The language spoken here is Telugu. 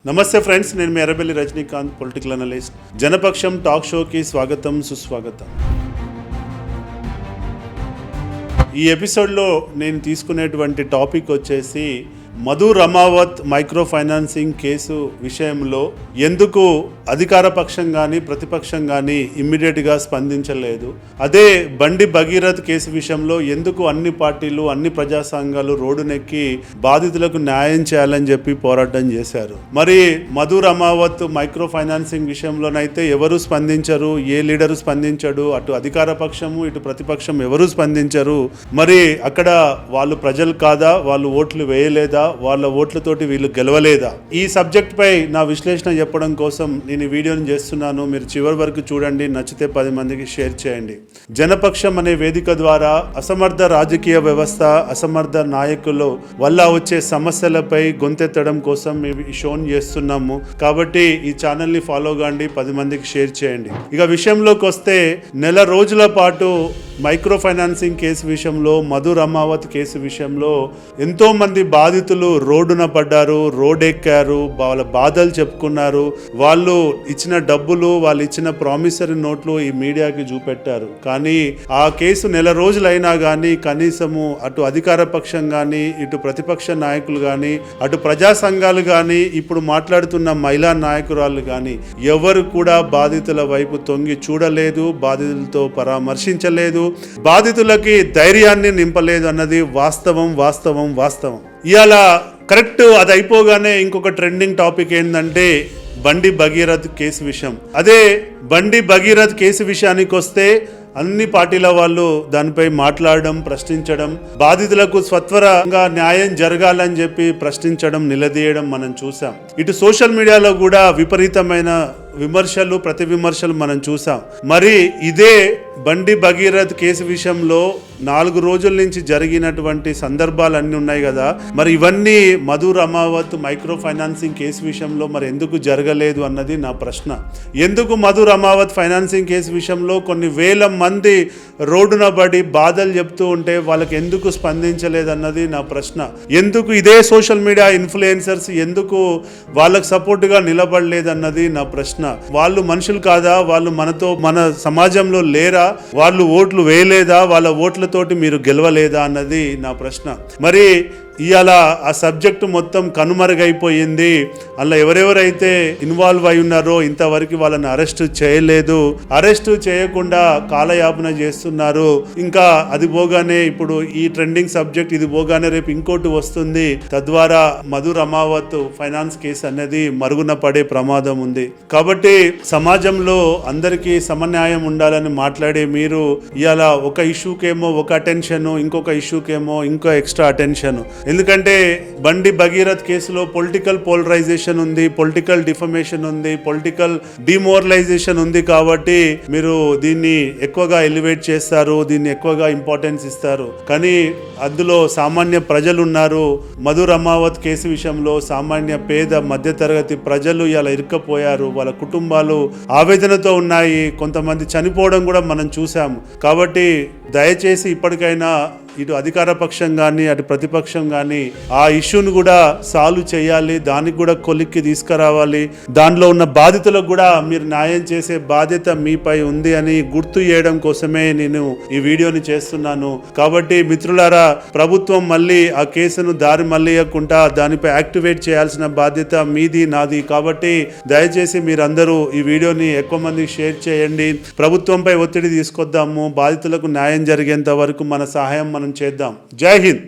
నమస్తే ఫ్రెండ్స్, నేను మీ Errabelli Rajinikanth, political analyst. Janapaksham talk షోకి స్వాగతం, సుస్వాగతం. ఈ ఎపిసోడ్లో నేను తీసుకునేటువంటి టాపిక్ వచ్చేసి Madhu Ramavath micro financing case విషయంలో ఎందుకు అధికార పక్షం కానీ ప్రతిపక్షం కానీ ఇమ్మీడియట్గా స్పందించలేదు, అదే బండి భగీరథ్ కేసు విషయంలో ఎందుకు అన్ని పార్టీలు అన్ని ప్రజా సంఘాలు రోడ్డునెక్కి బాధితులకు న్యాయం చేయాలని చెప్పి పోరాటం చేశారు. మరి మధు రమావత్ మైక్రో ఫైనాన్సింగ్ విషయంలోనైతే ఎవరు స్పందించరు, ఏ లీడరు స్పందించడు, అటు అధికార పక్షము ఇటు ప్రతిపక్షం ఎవరు స్పందించరు. మరి అక్కడ వాళ్ళు ప్రజలు కాదా, వాళ్ళు ఓట్లు వేయలేదా, వాళ్ళ ఓట్లతోటి వీళ్ళు గెలవలేదా? ఈ సబ్జెక్ట్ పై నా విశ్లేషణ చెప్పడం కోసం నేను ఈ వీడియోని చేస్తున్నాను. మీరు చివరి వరకు చూడండి, నచ్చితే 10 మందికి షేర్ చేయండి. జనపక్షం అనే వేదిక ద్వారా అసమర్థ రాజకీయ వ్యవస్థ, అసమర్థ నాయకులు వల్ల వచ్చే సమస్యలపై గొంతెత్తడం కోసం మేము ఈ షోని చేస్తున్నాము. కాబట్టి ఈ ఛానల్ని ఫాలో కాండి, 10 మందికి షేర్ చేయండి. ఇక విషయంలోకి వస్తే, నెల రోజుల పాటు మైక్రో ఫైనాన్సింగ్ కేసు విషయంలో, మధు రమావత్ కేసు విషయంలో ఎంతో మంది బాధితులు రోడ్డున పడ్డారు, రోడ్ ఎక్కారు, వాళ్ళ బాధలు చెప్పుకున్నారు. వాళ్ళు ఇచ్చిన డబ్బులు, వాళ్ళు ఇచ్చిన ప్రామిసరీ నోట్లు ఈ మీడియాకి చూపెట్టారు. కానీ ఆ కేసు నెల రోజులైనా కానీ కనీసము అటు అధికార పక్షం కానీ ఇటు ప్రతిపక్ష నాయకులు కానీ అటు ప్రజా సంఘాలు కానీ ఇప్పుడు మాట్లాడుతున్న మహిళా నాయకురాలు కానీ ఎవరు కూడా బాధితుల వైపు తొంగి చూడలేదు, బాధితులతో పరామర్శించలేదు, బాధితులకి ధైర్యాన్ని నింపలేదు అన్నది వాస్తవం వాస్తవం వాస్తవం. ఇవాళ కరెక్ట్ అది అయిపోగానే ఇంకొక ట్రెండింగ్ టాపిక్ ఏంటంటే బండి భగీరథ్ కేసు విషయం. అదే బండి భగీరథ్ కేసు విషయానికి వస్తే అన్ని పార్టీల వాళ్ళు దానిపై మాట్లాడడం, ప్రశ్నించడం, బాధితులకు స్వత్వరంగా న్యాయం జరగాలని చెప్పి ప్రశ్నించడం, నిలదీయడం మనం చూసాం. ఇటు సోషల్ మీడియాలో కూడా విపరీతమైన విమర్శలు, ప్రతి విమర్శలు మనం చూసాం. మరి ఇదే బండి భగీరథ్ కేసు విషయంలో 4 రోజుల నుంచి జరిగినటువంటి సందర్భాలు అన్నీ ఉన్నాయి కదా, మరి ఇవన్నీ Madhu Ramavath micro financing case విషయంలో మరి ఎందుకు జరగలేదు అన్నది నా ప్రశ్న. ఎందుకు మధు రమావత్ ఫైనాన్సింగ్ కేసు విషయంలో కొన్ని వేల మంది రోడ్డున పడి బాధలు చెప్తూ ఉంటే వాళ్ళకి ఎందుకు స్పందించలేదు అన్నది నా ప్రశ్న. ఎందుకు ఇదే సోషల్ మీడియా ఇన్ఫ్లుయెన్సర్స్ ఎందుకు వాళ్ళకు సపోర్టుగా నిలబడలేదన్నది నా ప్రశ్న. వాళ్ళు మనుషులు కాదా, వాళ్ళు మనతో మన సమాజంలో లేరా, వాళ్ళు ఓట్లు వేయలేదా, వాళ్ళ ఓట్లతోటి మీరు గెలవలేదా అన్నది నా ప్రశ్న. మరి ఇవాళ ఆ సబ్జెక్టు మొత్తం కనుమరుగైపోయింది. అలా ఎవరెవరైతే ఇన్వాల్వ్ అయి ఉన్నారో ఇంతవరకు వాళ్ళని అరెస్టు చేయలేదు, అరెస్టు చేయకుండా కాలయాపన చేస్తున్నారు. ఇంకా అది పోగానే ఇప్పుడు ఈ ట్రెండింగ్ సబ్జెక్ట్ ఇది పోగానే రేపు ఇంకోటి వస్తుంది. తద్వారా మధు రమావత్ ఫైనాన్స్ కేసు అనేది మరుగున పడే ప్రమాదం ఉంది. కాబట్టి సమాజంలో అందరికీ సమన్యాయం ఉండాలని మాట్లాడే మీరు ఇవాళ ఒక ఇష్యూకేమో ఒక అటెన్షన్, ఇంకొక ఇష్యూకేమో ఇంకో ఎక్స్ట్రా అటెన్షన్. ఎందుకంటే బండి భగీరథ్ కేసులో పొలిటికల్ పోలరైజేషన్ ఉంది, పొలిటికల్ డిఫమేషన్ ఉంది, పొలిటికల్ డిమోరలైజేషన్ ఉంది. కాబట్టి మీరు దీన్ని ఎక్కువగా ఎలివేట్ చేస్తారు, దీన్ని ఎక్కువగా ఇంపార్టెన్స్ ఇస్తారు. కానీ అందులో సామాన్య ప్రజలు ఉన్నారు. మధు రమావత్ కేసు విషయంలో సామాన్య పేద మధ్యతరగతి ప్రజలు ఇలా ఇరుక్కపోయారు, వాళ్ళ కుటుంబాలు ఆవేదనతో ఉన్నాయి, కొంతమంది చనిపోవడం కూడా మనం చూసాము. కాబట్టి దయచేసి ఇప్పటికైనా ఇటు అధికార పక్షం కానీ అటు ప్రతిపక్షం కానీ ఆ ఇష్యూను కూడా సాల్వ్ చేయాలి, దానికి కూడా కొలిక్కి తీసుకురావాలి. దానిలో ఉన్న బాధితులకు కూడా మీరు న్యాయం చేసే బాధ్యత మీపై ఉంది అని గుర్తు చేయడం కోసమే నేను ఈ వీడియోని చేస్తున్నాను. కాబట్టి మిత్రులారా, ప్రభుత్వం మళ్ళీ ఆ కేసును దారి మళ్ళీయకుండా దానిపై యాక్టివేట్ చేయాల్సిన బాధ్యత మీది, నాది. కాబట్టి దయచేసి మీరందరూ ఈ వీడియోని ఎక్కువ మందికి షేర్ చేయండి. ప్రభుత్వంపై ఒత్తిడి తీసుకొద్దాము, బాధితులకు న్యాయం జరిగేంత వరకు మన సహాయం మనం చేద్దాం. జై హింద్.